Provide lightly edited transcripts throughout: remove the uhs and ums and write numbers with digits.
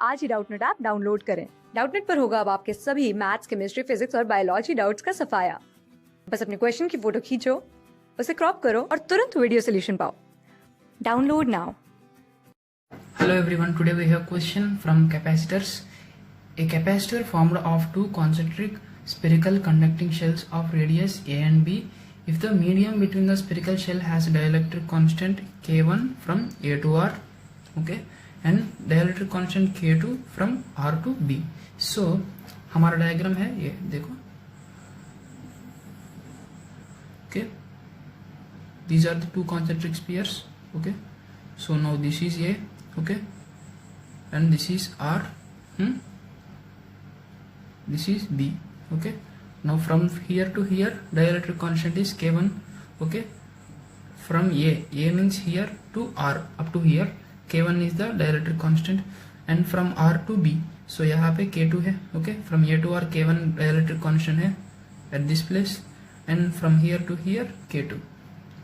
आज ही Doubtnut app download करें। Doubtnut पर होगा अब आपके सभी मैथ्स, केमिस्ट्री, फिजिक्स और बायोलॉजी डाउट्स का सफाया। बस अपने क्वेश्चन की फोटो खींचो, उसे क्रॉप करो और तुरंत वीडियो सोल्यूशन पाओ। Download now. Hello everyone, today we have question from capacitors. A capacitor formed of two concentric spherical conducting shells of radius a and b. If the medium between the spherical shell has dielectric constant K1 from A to R, okay, and dielectric constant K2 from R to B. So हमारा diagram है ये देखो, okay, these are the two concentric spheres, okay. So now this is A, okay, and this is R, this is B, okay. Now from here to here dielectric constant is K1, okay. From A means here to R up to here K1 is the dielectric constant, and from R to B, so यहाँ पे K2 है, okay. From A to R K1 dielectric constant है at this place, and from here to here K2,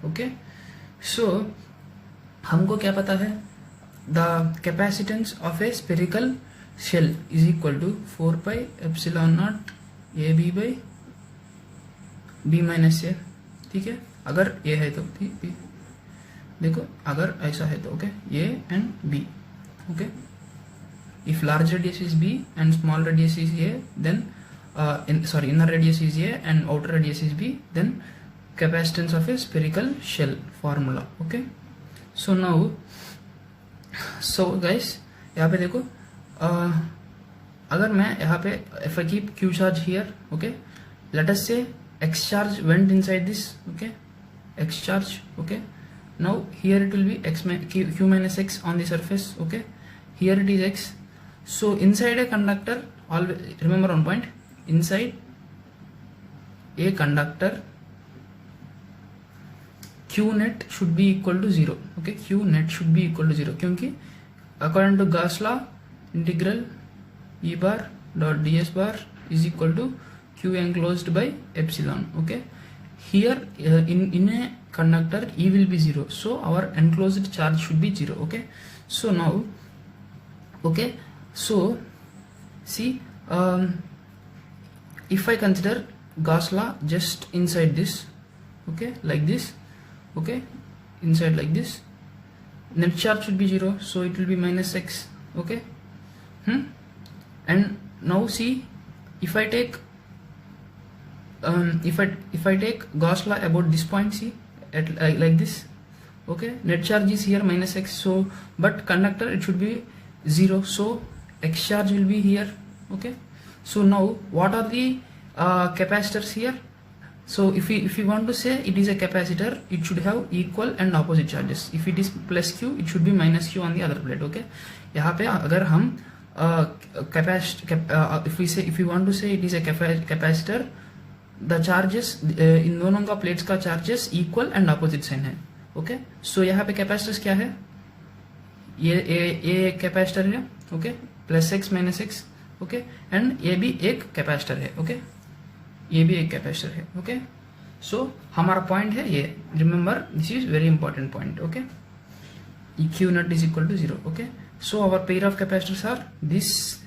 okay. So हमको क्या पता है, the capacitance of a spherical shell is equal to 4 pi epsilon naught AB by B minus A, ठीक है. अगर A है तो ठीक, देखो अगर ऐसा है तो okay, A and B, okay. If large radius is B and small radius is A, then inner radius is A and outer radius is B, then capacitance of a spherical shell formula, okay. So now, so guys यहाँ पे देखो, अगर मैं यहाँ पे if I keep Q charge here, okay, let us say X charge went inside this, okay, X charge, okay. Now here it will be Q minus X on the surface, okay. Here it is X. So inside a conductor, always remember one point, inside a conductor Q net should be equal to 0, okay. Q net should be equal to 0 क्योंकि according to Gauss law, integral E bar dot ds bar is equal to Q enclosed by epsilon, okay. Here in a conductor E will be 0, so our enclosed charge should be 0, okay. So now, okay, so see, if I consider Gauss law just inside this, okay, like this, okay, inside like this, net charge should be 0, so it will be minus X, okay. And now see, if I take if I take Gauss law about this point, see at like this, okay, net charge is here minus X, so but conductor it should be 0, so X charge will be here, okay. So now what are the capacitors here? So if we want to say it is a capacitor, it should have equal and opposite charges. If it is plus Q, it should be minus Q on the other plate, okay. यहाँ पे अगर हम if we want to say it is a capacitor, the charges इन दोनों का plates का charges equal and opposite sign है, okay. So यहाँ पे कैपेसिटर्स क्या है, ये कैपेसिटर है, okay, plus X minus X, okay, and ये भी एक कैपेसिटर है, ओके, ये भी एक कैपेसिटर है, ओके. सो हमारा पॉइंट है ये, remember this is very important point, okay. Q naught is equal to 0, okay. So our pair of capacitors are these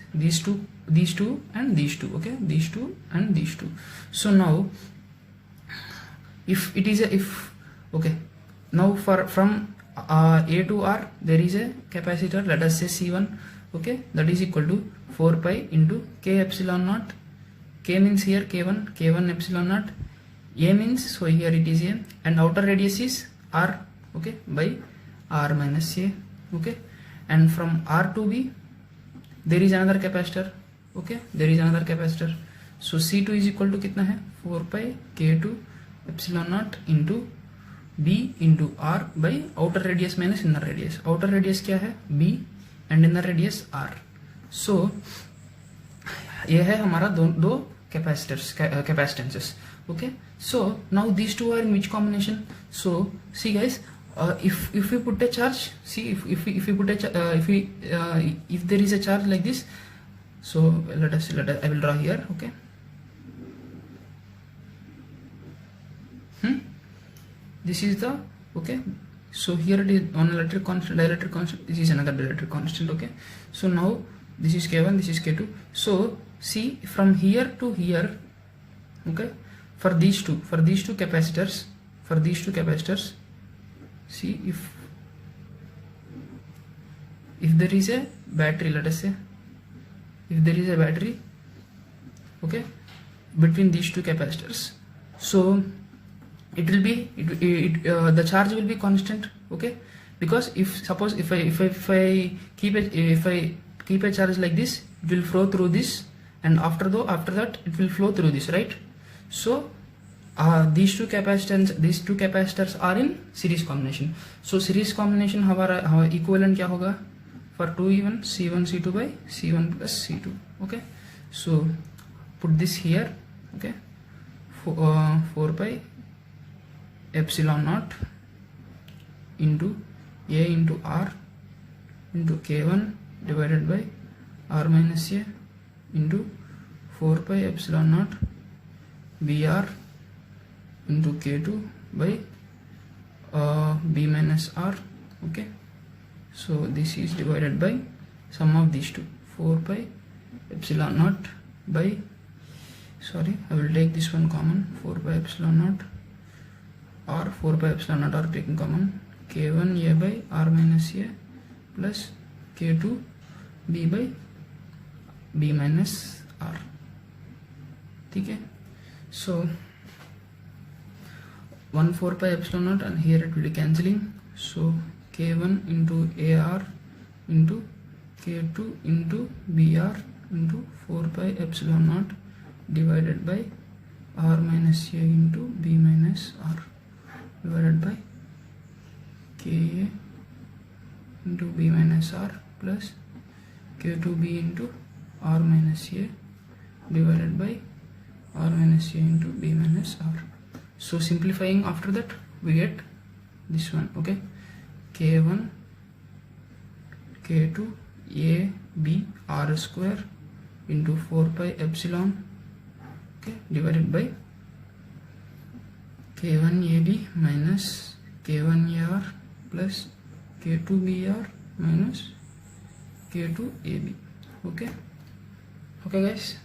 two and these two, okay, these two and these two. So now if it is a okay, now from A to R there is a capacitor, let us say C1, okay, that is equal to 4 pi into K epsilon naught. K means here K1 epsilon naught, A means, so here it is A, and outer radius is R, okay, by R minus A, okay. And from R to B there is another capacitor, okay, there is another capacitor. So C2 is equal to कितना है, 4 pi K2 epsilon naught into B into R by outer radius minus inner radius. Outer radius क्या है, B, and inner radius R. So ये है हमारा दो capacitances, okay. So now these two are in which combination? So see guys, if we put a charge, see if we put a if there is a charge like this, so let us I will draw here, okay. This is the, okay, so here it is one electric constant, dielectric constant, this is another dielectric constant, okay. So now this is K1, this is K2. So see from here to here, okay, for these two capacitors, see if there is a battery, let us say if there is a battery, okay, between these two capacitors, so it will be the charge will be constant, okay, because if suppose if I keep a charge like this, it will flow through this, and after that it will flow through this, right? So these two capacitors are in series combination. So series combination हमारा equivalent क्या होगा for 2E1 C1 C2 by C1 plus C2, okay. So put this here, okay, 4 pi epsilon naught into A into R into K1 divided by R minus A into 4 pi epsilon naught BR into K2 by B minus R, okay. So this is divided by sum of these two, 4 pi epsilon naught by, sorry, I will take this one common, 4 pi epsilon naught or 4 pi epsilon naught are taking common, K1 A by R minus A plus K2 B by B minus R, ठीक है. So 1 4 pi epsilon naught, and here it will be cancelling, so K1 into AR into K2 into BR into 4 pi epsilon naught divided by R minus A into B minus R divided by Ka into B minus R plus K2B into R minus A divided by R minus A into B minus R. So simplifying after that we get this one, okay, K1 K2 A B R square into 4 pi epsilon, okay, divided by K1 AB minus K1 AR plus K2 BR minus K2 AB, okay. Okay guys,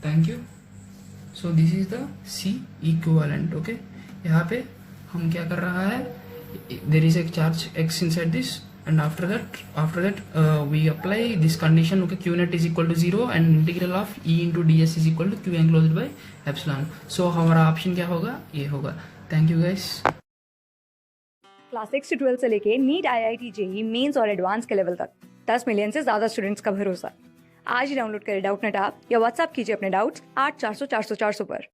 thank you. So this is the C equivalent, okay. यहाँ पे हम क्या कर रहा है, there is a charge X inside this, and after that we apply this condition, okay, Q net is equal to 0 and integral of E into ds is equal to Q enclosed by epsilon. So हमारा option क्या होगा, ये होगा. Thank you guys. Class 6 से 12 से लेके NEET IIT JEE mains और advance के लेवल तक 10 मिलियन से ज्यादा स्टूडेंट्स का भरोसा. आज ही डाउनलोड करें डाउटनेट ऐप या व्हाट्सएप कीजिए अपने डाउट्स 8400 400 400 पर.